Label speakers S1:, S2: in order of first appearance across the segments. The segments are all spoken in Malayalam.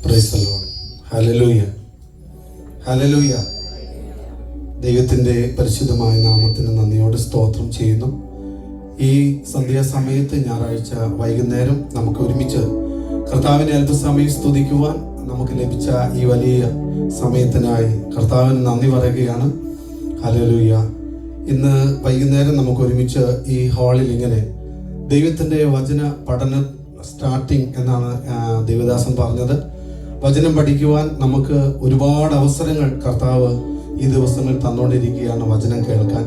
S1: Praise the Lord. Hallelujah, hallelujah. ദൈവത്തിൻ്റെ പരിശുദ്ധമായ നാമത്തിന് നന്ദിയോടെ സ്തോത്രം ചെയ്യുന്നു. ഈ സന്ധ്യാസമയത്ത് ഞായറാഴ്ച വൈകുന്നേരം നമുക്ക് ഒരുമിച്ച് കർത്താവിനെ അല്പസമയം സ്തുതിക്കുവാൻ നമുക്ക് ലഭിച്ച ഈ വലിയ സമയത്തിനായി കർത്താവിന് നന്ദി പറയുകയാണ്. ഹല്ലേലൂയ. ഇന്ന് വൈകുന്നേരം നമുക്ക് ഒരുമിച്ച് ഈ ഹാളിൽ ഇങ്ങനെ ദൈവത്തിൻ്റെ വചന പഠന സ്റ്റാർട്ടിങ് എന്നാണ് ദേവദാസൻ പറഞ്ഞത്. വചനം പഠിക്കുവാൻ നമുക്ക് ഒരുപാട് അവസരങ്ങൾ കർത്താവ് ഈ ദിവസങ്ങളിൽ തന്നുകൊണ്ടിരിക്കുകയാണ് വചനം കേൾക്കാൻ.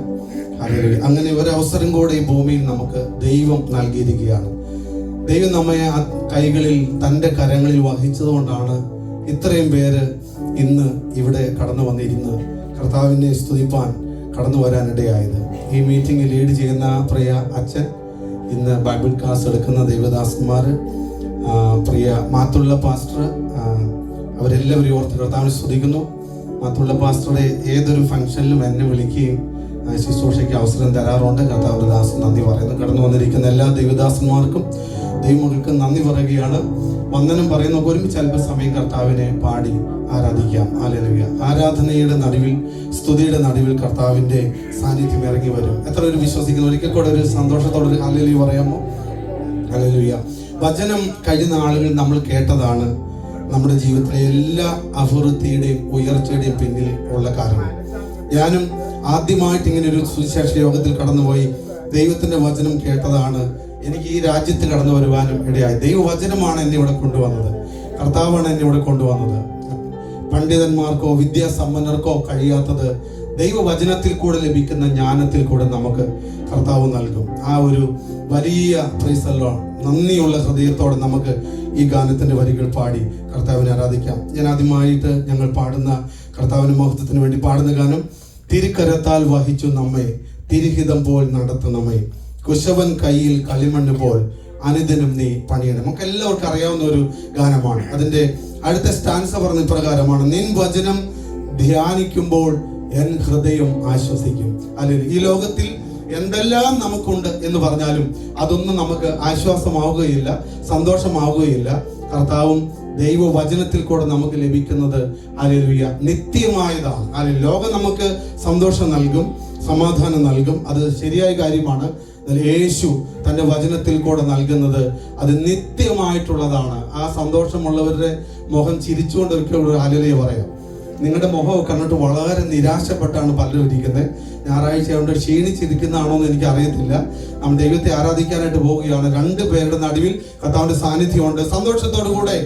S1: ഹല്ലേലൂയ. അങ്ങനെ ഒരവസരം കൂടെ ഈ ഭൂമിയിൽ നമുക്ക് ദൈവം നൽകിയിരിക്കുകയാണ്. ദൈവം നമ്മെ ആ കൈകളിൽ തൻ്റെ കരങ്ങളിൽ വഹിച്ചതുകൊണ്ടാണ് ഇത്രയും പേര് ഇന്ന് ഇവിടെ കടന്നു വന്നിരുന്ന് കർത്താവിനെ സ്തുതിപ്പാൻ കടന്നു വരാനിടയായത്. ഈ മീറ്റിംഗ് ലീഡ് ചെയ്യുന്ന പ്രിയ അച്ഛൻ, ഇന്ന് ബൈബിൾ ക്ലാസ് എടുക്കുന്ന ദേവദാസന്മാർ, പ്രിയ മാത്തുള്ള പാസ്റ്റർ, അവരെല്ലാവരും ഓർത്ത് കർത്താവിനെ സ്തുതിക്കുന്നു. മാത്തുള്ള പാസ്റ്ററുടെ ഏതൊരു ഫംഗ്ഷനിലും എന്നെ വിളിക്കുകയും ശുശ്രൂഷയ്ക്ക് അവസരം തരാറുണ്ട്. കർത്താവിൻ്റെ ദാസൻ നന്ദി പറയുന്നു. കടന്നു വന്നിരിക്കുന്ന എല്ലാ ദൈവദാസന്മാർക്കും ദൈവമക്കൾക്ക് നന്ദി പറയുകയാണ്. വന്ദനം പറയുന്ന ഒരുമിച്ച് അല്പസമയം കർത്താവിനെ പാടി ആരാധിക്കാം. ഹല്ലേലൂയ. ആരാധനയുടെ നടുവിൽ, സ്തുതിയുടെ നടുവിൽ കർത്താവിൻ്റെ സാന്നിധ്യം ഇറങ്ങി വരും. എത്ര പേര് വിശ്വസിക്കുന്നു? ഒരിക്കൽ കൂടെ ഒരു സന്തോഷത്തോടെ ഹല്ലേലൂയ പറയാമോ? ഹല്ലേലൂയ. വചനം കഴിഞ്ഞ നാളുകളിൽ നമ്മൾ കേട്ടതാണ് നമ്മുടെ ജീവിതത്തിലെ എല്ലാ അഭിവൃദ്ധിയുടെയും ഉയർച്ചയുടെയും പിന്നിൽ ഉള്ള കാരണം. ഞാനും ആദ്യമായിട്ട് ഇങ്ങനെ ഒരു സുവിശേഷ യോഗത്തിൽ കടന്നുപോയി ദൈവത്തിന്റെ വചനം കേട്ടതാണ് എനിക്ക് ഈ രാജ്യത്ത് കടന്നു വരുവാനും ഇടയായി. ദൈവവചനമാണ് എന്നെ ഇവിടെ കൊണ്ടുവന്നത്. കർത്താവാണ് എന്നെ ഇവിടെ കൊണ്ടുവന്നത്. പണ്ഡിതന്മാർക്കോ വിദ്യാസമ്പന്നർക്കോ കഴിയാത്തത് ദൈവവചനത്തിൽ കൂടെ ലഭിക്കുന്ന ജ്ഞാനത്തിൽ കൂടെ നമുക്ക് കർത്താവ് നൽകും. ആ ഒരു വലിയ പ്രൈസ് ദി ലോർഡ്. നന്ദിയുള്ള ഹൃദയത്തോടെ നമുക്ക് ഈ ഗാനത്തിന്റെ വരികൾ പാടി കർത്താവിനെ ആരാധിക്കാം. ഞാൻ ആദ്യമായിട്ട് ഞങ്ങൾ പാടുന്ന കർത്താവിന്റെ മഹത്വത്തിന് വേണ്ടി പാടുന്ന ഗാനം, തിരുക്കരത്താൽ വഹിച്ചു നമ്മെ തിരുഹിതം പോൽ നടത്തുന്നമ്മേ, കുശവൻ കയ്യിൽ കളിമണ്ണ് പോൽ അനുദിനം നീ പണിയണം. നമുക്ക് എല്ലാവർക്കും അറിയാവുന്ന ഒരു ഗാനമാണ്. അതിന്റെ അടുത്ത സ്റ്റാൻസ പറഞ്ഞ ഇപ്രകാരമാണ്, നിൻ വചനം ധ്യാനിക്കുമ്പോൾ എൻ ഹൃദയം ആശ്വസിക്കും. അല്ലെങ്കിൽ ഈ ലോകത്തിൽ എന്തെല്ലാം നമുക്കുണ്ട് എന്ന് പറഞ്ഞാലും അതൊന്നും നമുക്ക് ആശ്വാസമാവുകയില്ല, സന്തോഷമാവുകയില്ല. കർത്താവും ദൈവവചനത്തിൽ കൂടെ നമുക്ക് ലഭിക്കുന്നത് ഹല്ലേലൂയ നിത്യമായതാണ്. അല്ലെങ്കിൽ ലോകം നമുക്ക് സന്തോഷം നൽകും, സമാധാനം നൽകും, അത് ശരിയായ കാര്യമാണ്. യേശു തൻ്റെ വചനത്തിൽ കൂടെ നൽകുന്നത് അത് നിത്യമായിട്ടുള്ളതാണ്. ആ സന്തോഷമുള്ളവരുടെ മുഖം ചിരിച്ചുകൊണ്ട് ഒരിക്കലും ഹല്ലേലൂയ പറയാം. നിങ്ങളുടെ മുഖം കണ്ടിട്ട് വളരെ നിരാശപ്പെട്ടാണ് പലരും ഇരിക്കുന്നത്. ഞായറാഴ്ച കൊണ്ട് ക്ഷീണിച്ചിരിക്കുന്നതാണോ എന്ന് എനിക്ക് അറിയത്തില്ല. നമ്മൾ ദൈവത്തെ ആരാധിക്കാനായിട്ട് പോവുകയാണ്. രണ്ടു പേരുടെ നടുവിൽ കർത്താവിന്റെ സാന്നിധ്യമുണ്ട്. സന്തോഷത്തോടു കൂടെ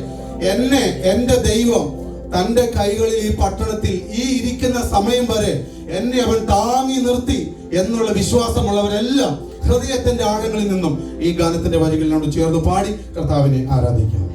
S1: എന്നെ എൻ്റെ ദൈവം തൻ്റെ കൈകളിൽ ഈ പട്ടണത്തിൽ ഈ ഇരിക്കുന്ന സമയം വരെ എന്നെ അവൻ താങ്ങി നിർത്തി എന്നുള്ള വിശ്വാസമുള്ളവരെല്ലാം ഹൃദയത്തിന്റെ ആഴങ്ങളിൽ നിന്നും ഈ ഗാനത്തിന്റെ വരികളിനോട് ചേർന്ന് പാടി കർത്താവിനെ ആരാധിക്കാം.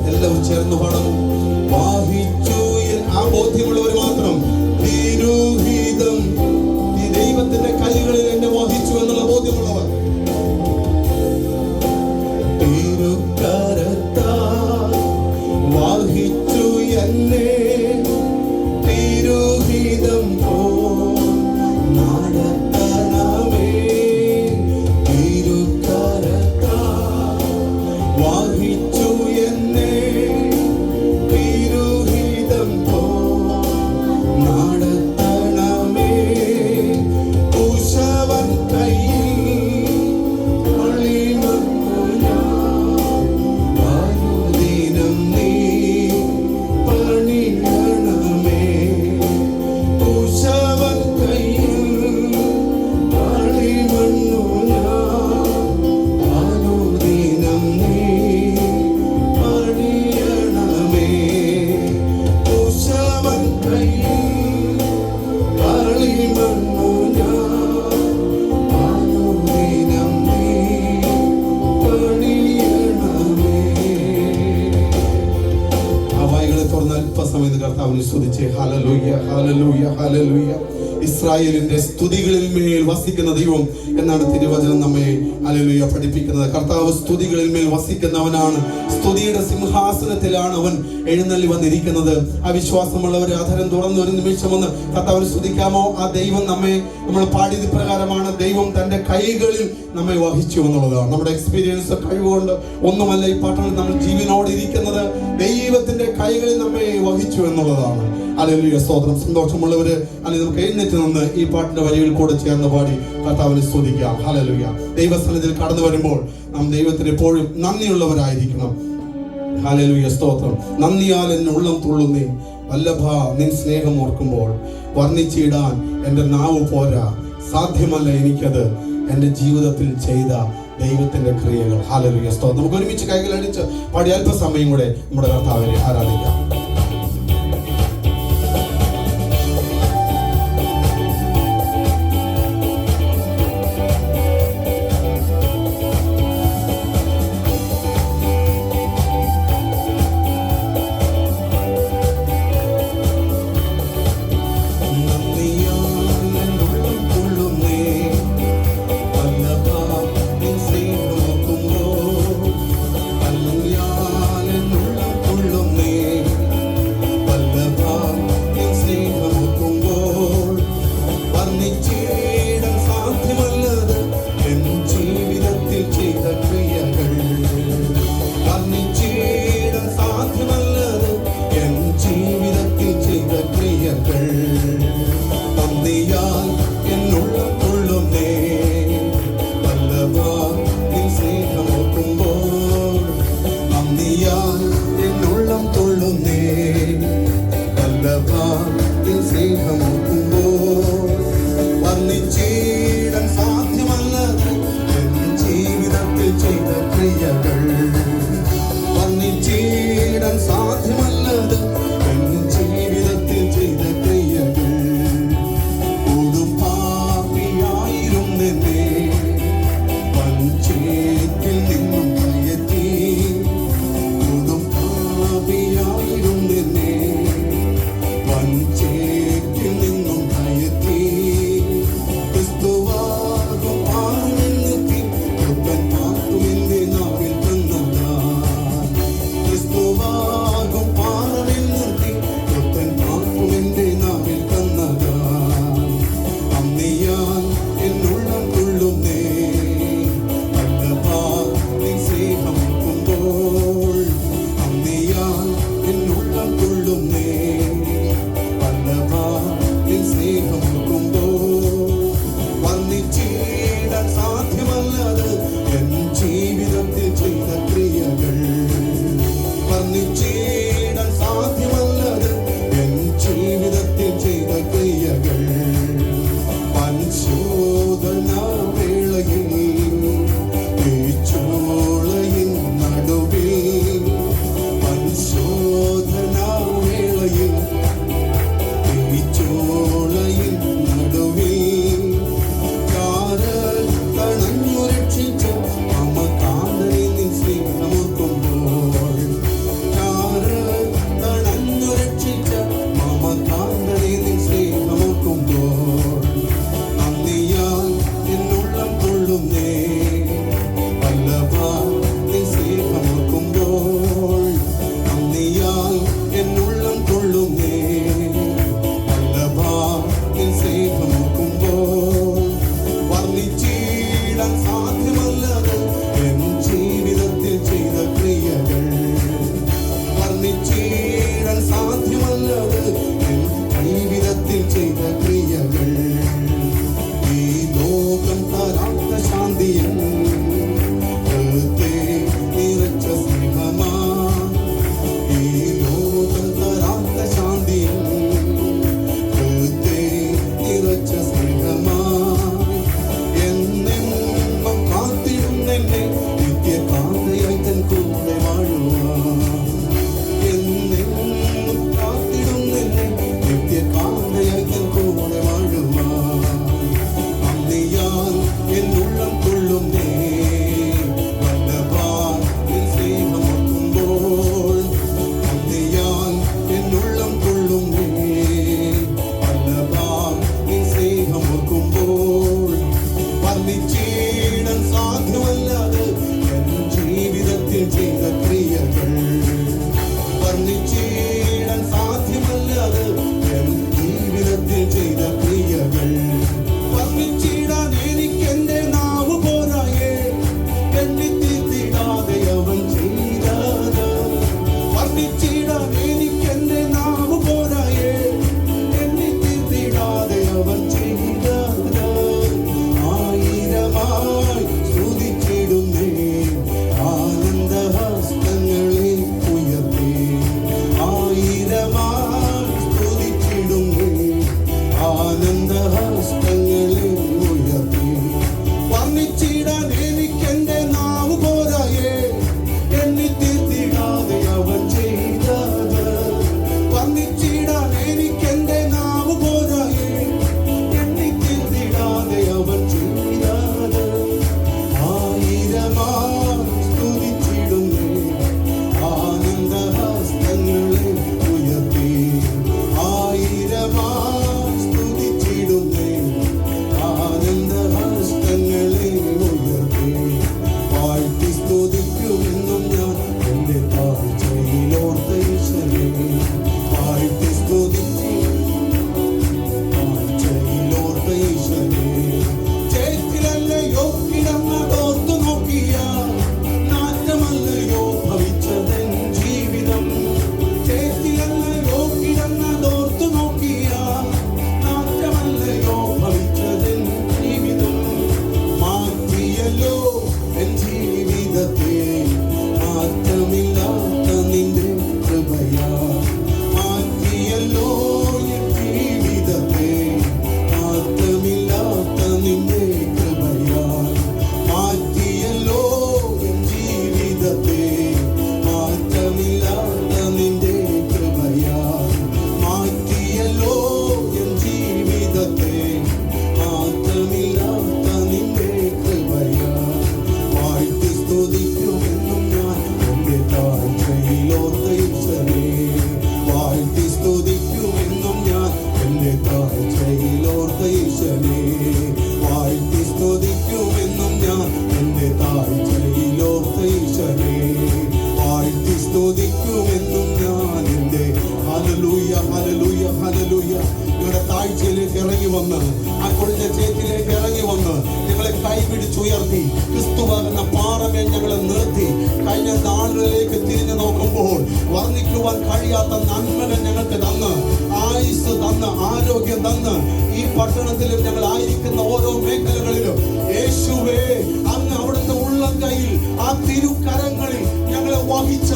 S1: എല്ലാവരും ചേർന്ന് പാടണം. വാഹിച്ചു ആ ബോധ്യമുള്ളവർ മാത്രം. തിരുഹിതം, ഈ ദൈവത്തിന്റെ കൈകളിൽ എന്നെ വഹിച്ചു എന്നുള്ള ബോധ്യമുള്ളവർ. തിരുക്കരത്താൽ വഹിച്ചു എന്നെ തിരുഹിതം നടത്തണമേ. തിരുക്കരത്താൽ വഹിച്ചു എന്നെ തിരുഹിതം നടത്തണമേ. കുശവൻ കയ്യിൽ കളിമണ്ണു ഞാൻ അനുദിനം നീ പണിയണമേ. കുശവൻ കയ്യിൽ കളിമണ്ണു ഞാൻ അനുദിനം നീ പണിയണമേ. കുശവൻ കയ്യിൽ കളിമണ്ണു ഞാൻ അനുദിനം നീ പണിയണമേ. ആ വായികളെ തുറന്ന് അല്പസമയം കർത്താവിനെ സ്തുതിച്ച് ഹല്ലേലൂയ ഹല്ലേലൂയ ഹല്ലേലൂയ. ഇസ്രായേലിന്റെ സ്തുതികളിൽ മേൽ വസിക്കുന്ന ദൈവം എന്നാണ് തിരുവചനം നമ്മെ ഹല്ലേലൂയ പഠിപ്പിക്കുന്നത്. കർത്താവ് സ്തുതികളിൽ മേൽ വസിക്കുന്നവനാണ്. സ്തുതിയുടെ സിംഹാസനത്തിലാണ് അവൻ എഴുന്നള്ളി വന്നിരിക്കുന്നത്. ആ വിശ്വാസമുള്ളവരെ അധരം തുറന്ന് ഒരു നിമിഷം ഒന്ന് കർത്താവിനെ സ്തുതിക്കാമോ? ആ ദൈവം നമ്മൾ പാടിയത് പ്രകാരമാണ്. ദൈവം തന്റെ കൈകളിൽ നമ്മെ വഹിച്ചു എന്നുള്ളതാണ്. നമ്മുടെ എക്സ്പീരിയൻസ് കഴിവുകൊണ്ട് ഒന്നുമല്ല ഈ പാട്ടുകൾ നമ്മൾ ജീവനോടെ ഇരിക്കുന്നത്. ദൈവത്തിന്റെ കൈകളിൽ നമ്മെ വഹിച്ചു എന്നുള്ളതാണ്. ഹല്ലേലൂയ സ്തോത്രം. സന്തോഷമുള്ളവര് അല്ലെങ്കിൽ നമുക്ക് എഴുന്നേറ്റ് നിന്ന് ഈ പാട്ടിന്റെ വരികൾ കൂടെ ചേർന്ന് പാടി കർത്താവിനെ സ്തുതിക്കാം. ഹല്ലേലൂയ. ദൈവസന്നിധിയിൽ കടന്നു വരുമ്പോൾ നാം ദൈവത്തിന് എപ്പോഴും നന്ദിയുള്ളവരായിരിക്കണം. ഹല്ലേലൂയ സ്തോത്രം. നന്ദിയാൽ എന്നെ ഉള്ളം തുള്ളുന്നേ വല്ലഭ നിൻ സ്നേഹം ഓർക്കുമ്പോൾ. വർണ്ണിച്ചിടാൻ എൻ്റെ നാവ് പോരാ, സാധ്യമല്ല എനിക്കത് എൻ്റെ ജീവിതത്തിൽ ചെയ്ത ദൈവത്തിന്റെ ക്രിയകൾ. ഹല്ലേലൂയ സ്തോത്രം. നമുക്ക് ഒരുമിച്ച് കൈകൾ അടിച്ച് പാടി അല്പസമയം കൂടെ നമ്മുടെ കർത്താവിനെ ആരാധിക്കാം. Oh അച്ഛനെ വാഴ്ത്തി സ്തുതിക്കുമെന്നും ഞാൻ എൻ്റെ. Hallelujah, hallelujah, hallelujah. നിങ്ങളുടെ താഴ്ചയിലേക്ക് ഇറങ്ങി വന്ന്, ആ കൊടിന്റെ ചേറ്റിലേക്ക് ഇറങ്ങി വന്ന് നിങ്ങളെ കൈപിടിച്ചുയർത്തി ക്രിസ്തുവാകുന്ന പാറമേൽ ഞങ്ങളെ നിർത്തി കഴിഞ്ഞ നാളുകളിലേക്ക് തിരിഞ്ഞു നോക്കുമ്പോൾ വർണ്ണിക്കുവാൻ കഴിയാത്ത നന്മകൾ ഞങ്ങൾക്ക് തന്ന്, ആയുസ് തന്ന്, ആരോഗ്യം തന്ന്, ഈ പട്ടണത്തിലും ഞങ്ങൾ ആയിരിക്കുന്ന ഓരോ മേഖലകളിലും യേശുവേ അങ്ങ് അവിടുത്തെ ഉള്ളം കയ്യിൽ ആ തിരുക്കരങ്ങളിൽ ഞങ്ങളെ വഹിച്ച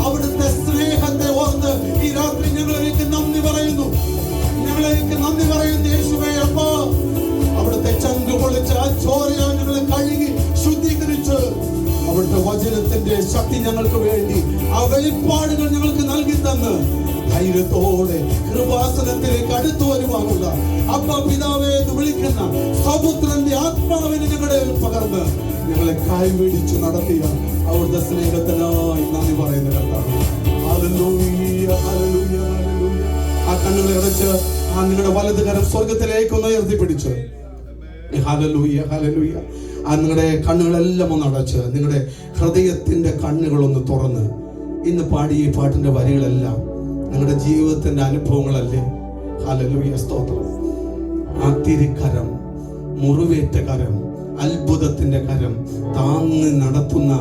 S1: അവിടുത്തെ സ്നേഹത്തെ ഓർത്ത് ഈ രാത്രി ഞങ്ങളിലേക്ക് നന്ദി പറയുന്നു. ഞങ്ങളിലേക്ക് നന്ദി പറയുന്നു യേശുവേ. അപ്പാ അവിടുത്തെ ചങ്ക് പൊളിച്ച് ആ ചോരയാൽ ഞങ്ങളെ കഴുകി ശുദ്ധീകരിച്ച് അവിടുത്തെ വചനത്തിന്റെ ശക്തി ഞങ്ങൾക്ക് വേണ്ടി ആ വെളിപ്പാടുകൾ ഞങ്ങൾക്ക് നൽകി തന്ന് ധൈര്യത്തോടെ കൃപാസനത്തിലേക്ക് അടുത്തു വരുവാനുള്ള അപ്പ പിതാവേ എന്ന് വിളിക്കുന്ന സപുത്രന്റെ ആത്മാവിനെ ഞങ്ങളുടെ പകർന്ന് ഞങ്ങളെ കൈപിടിച്ചു നടത്തിയ അവിടുത്തെ സ്നേഹത്തിനായി നന്ദി പറയുന്ന കർത്താവേ. Hallelujah, hallelujah, hallelujah. ആ കണ്ണുകൾ അടച്ച് ആ നിങ്ങളുടെ വലത് കരം സ്വർഗത്തിലേക്ക് ഒന്ന് ഉയർത്തിപ്പിടിച്ച് ഹല്ലേലൂയ, ഹല്ലേലൂയ. ആ നിങ്ങളുടെ കണ്ണുകളെല്ലാം ഒന്ന് അടച്ച് നിങ്ങളുടെ ഹൃദയത്തിന്റെ കണ്ണുകളൊന്ന് തുറന്ന് ഇന്ന് പാടിയ ഈ പാട്ടിന്റെ വരികളെല്ലാം നിങ്ങളുടെ ജീവിതത്തിന്റെ അനുഭവങ്ങളല്ലേ? ഹല്ലേലൂയ, സ്തോത്രം. ആ തിരുക്കരം, മുറിവേറ്റ കരം, അത്ഭുതത്തിന്റെ കരം താങ്ങി നടത്തുന്ന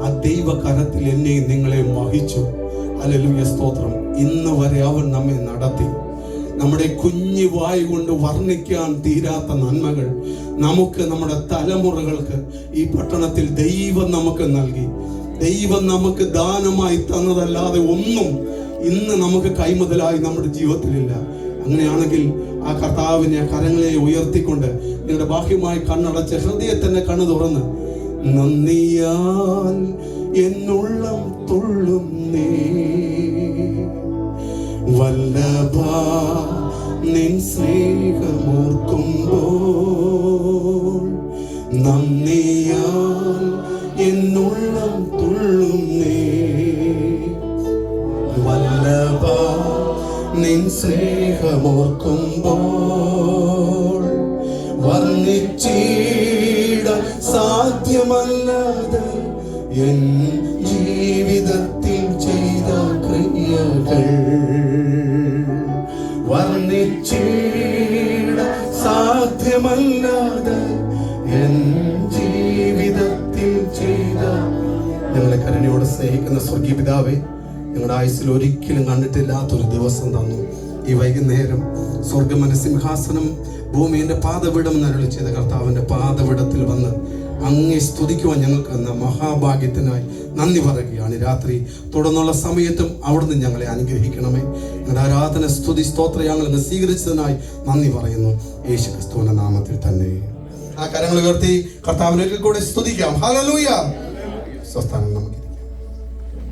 S1: ആ ദൈവകരത്തിൽ എന്നെയും നിങ്ങളെയും വഹിച്ചു. ഹല്ലേലൂയ, സ്തോത്രം. ഇന്ന് വരെ അവൻ നമ്മെ നടത്തി. നമ്മുടെ കുഞ്ഞു വായ് കൊണ്ട് വർണ്ണിക്കാൻ തീരാത്ത നന്മകൾ നമുക്ക്, നമ്മുടെ തലമുറകൾക്ക് ഈ പട്ടണത്തിൽ ദൈവം നമുക്ക് നൽകി. ദൈവം നമുക്ക് ദാനമായി തന്നതല്ലാതെ ഒന്നും ഇന്ന് നമുക്ക് കൈമുതലായി നമ്മുടെ ജീവിതത്തിലില്ല. അങ്ങനെയാണെങ്കിൽ ആ കർത്താവിനെ കരങ്ങളെ ഉയർത്തിക്കൊണ്ട് നിങ്ങളുടെ ബാഹ്യമായി കണ്ണടച്ച് ഹൃദയത്തിന്റെ കണ്ണ് തുറന്ന് നന്ദിയാൽ എന്നുള്ളം തുള്ളുന്നേ വല്ലഭ നിൻ സ്നേഹമോർക്കുമ്പോൾ നന്ദിയാൽ എന്നുള്ളം തുള്ളുന്നേ വല്ലഭ നിൻ സ്നേഹമോർക്കുമ്പോൾ വർണ്ണിച്ചിട സാധ്യമല്ലാതെ എൻ ജീവിതത്തിൽ ചെയ്ത ക്രിയകൾ വർണ്ണിച്ചിട സാധ്യമല്ലാതെ എൻ ജീവിതത്തിൽ ചെയ്ത. ഞങ്ങളെ കരുണയോടെ സ്നേഹിക്കുന്ന സ്വർഗീയ പിതാവേ, ഞങ്ങളുടെ ആയുസ്സിൽ ഒരിക്കലും കണ്ടിട്ടില്ലാത്തൊരു ദിവസം തന്നു. ഈ വൈകുന്നേരം സ്വർഗമന്റെ സിംഹാസനം ഭൂമിയുടെ പാദവിടം എന്നരുളി ചെയ്ത കർത്താവിന്റെ പാദവിടത്തിൽ വന്ന് അങ്ങേ സ്തുതിക്കുവാൻ ഞങ്ങൾക്ക് എന്ന മഹാഭാഗ്യത്തിനായി നന്ദി പറയുകയാണ്. രാത്രി തുടർന്നുള്ള സമയത്തും അവിടുന്ന് ഞങ്ങളെ അനുഗ്രഹിക്കണമേ. ഞങ്ങളുടെ ആരാധന, സ്തുതി, സ്തോത്ര ഞങ്ങൾ സ്വീകരിച്ചതിനായി നന്ദി പറയുന്നു യേശു ക്രിസ്തുവിന്റെ നാമത്തിൽ തന്നെ. ആ കരങ്ങൾ ഉയർത്തി കർത്താവിനെ കൂടെ സ്തുതിക്കാം. ഹല്ലേലൂയ. സ്വസ്ഥാനം നമുക്ക്